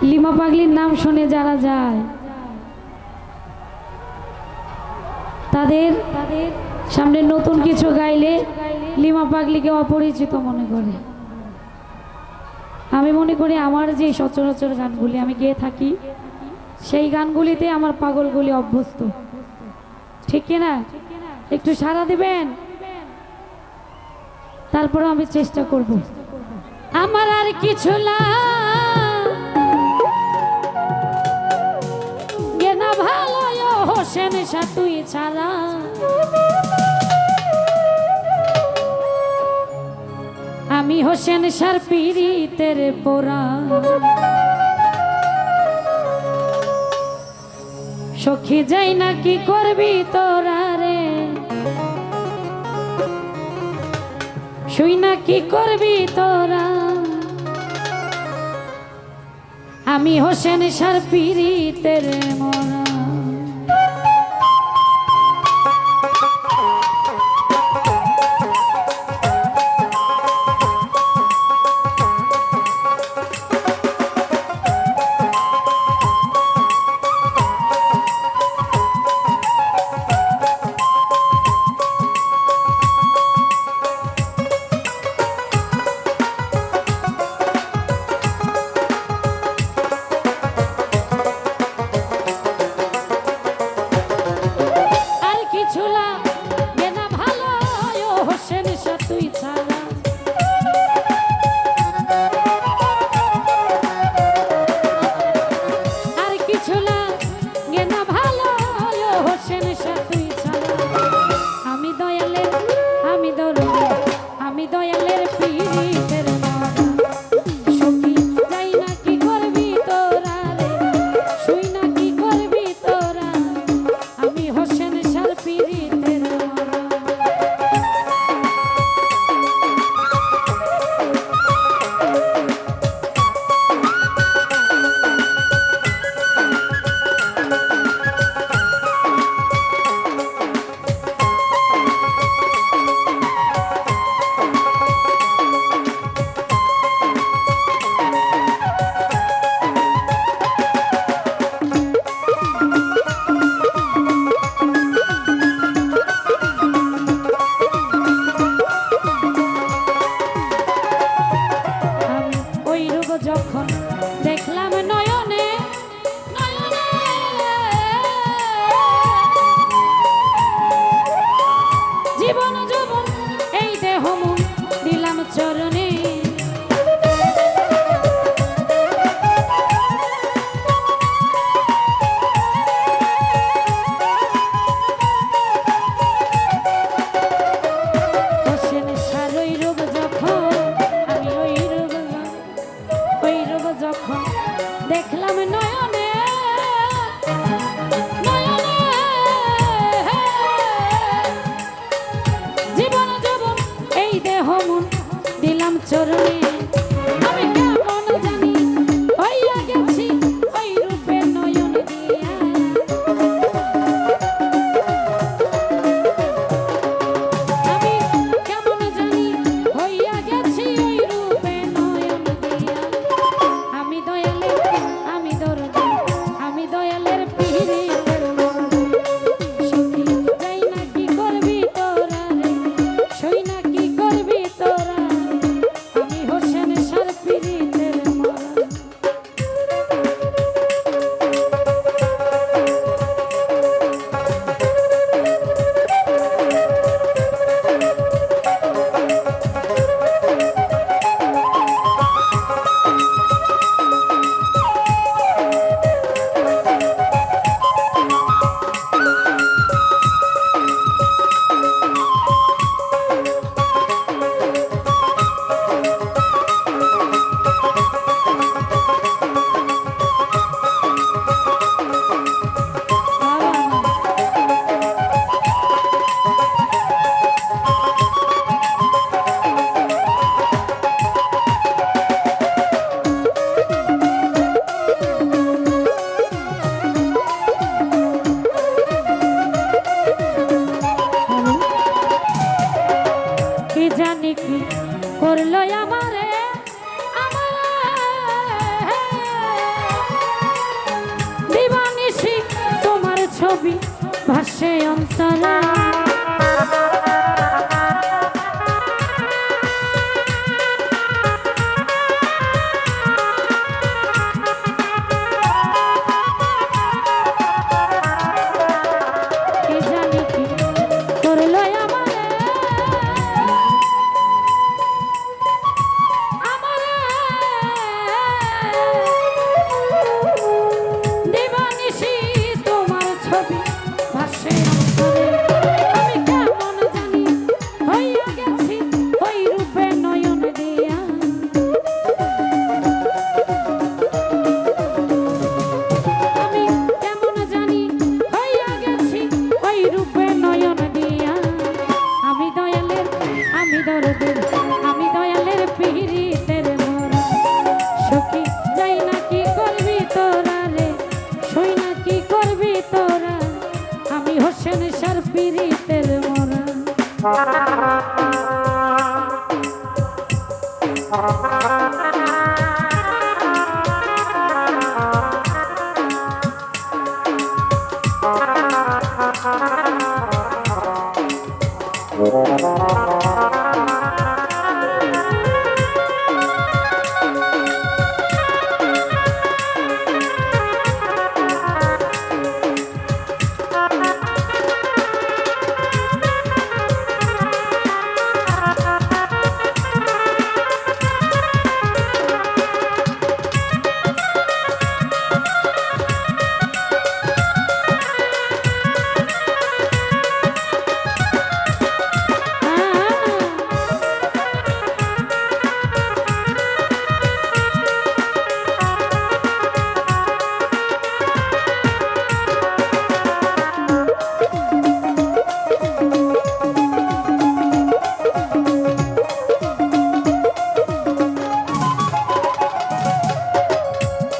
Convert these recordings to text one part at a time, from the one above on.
Lima পাগলির নাম শুনে যারা যায় তাদের সামনে নতুন কিছু গাইলে লিমা পাগলিকে অপরিচিত মনে করে। আমি মনে করি আমার যে সচরাচর গানগুলি আমি গেয়ে থাকি সেই গানগুলিতে আমার পাগলগুলি অভ্যস্ত, ঠিক কিনা? একটু সাড়া দিবেন, তারপরে আমি চেষ্টা করব। আমার আর কিছু না ভালো হোসেন শাহ তুই ছাড়া, আমি হোসেন শাহর পীড়িতের পোড়া। সখী যাই না কি করবি তোরা রে, শুই না কি করবি তোরা, আমি হোসেন শাহর পীড়িতের মোরা। দেখলাম নয়নে নয়নে জীবন যৌবন এই দেহ মন দিলাম চরণে। আমি কেমন জানি হইয়া গেছি ওই রূপে নয়ন দিয়া, আমি কেমন জানি হইয়া গেছি ওই রূপে নয়ন দিয়া। আমি দয়ালে আমি দরদি ছবি ভাসে অন্তরে কে জানি কি করলো আমারে আমারে দিবানিশি তোমার ছবি ভাসে অন্তরে আমি কেমন জানি হইয়া গেছি ওই রূপে নয়ন দিয়া আমি কেমন জানি হইয়া গেছি ওই রূপে নয়ন দিয়া আমি দয়ালের আমি দরদের আমি দয়ালের পিরিতের মোরা সখী যাই না কি করবি তোরা রে শুই না কি করবি তোরা আমি হোসেন শাহর পিরিতের মোরা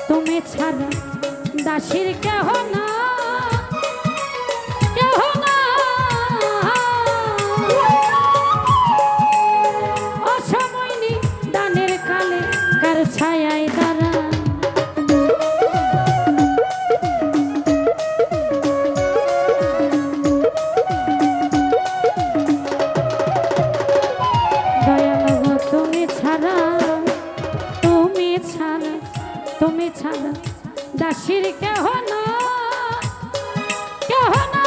তুমি ছাড়া দাসীর কেহ না কেহ না অসময়নি দানের কালে কার ছায়ায় দাঁড়া দয়াল গো তুমি ছাড়া তুমি ছাড়া তুমি ছাড়া দাসীর কেহ না কেহ না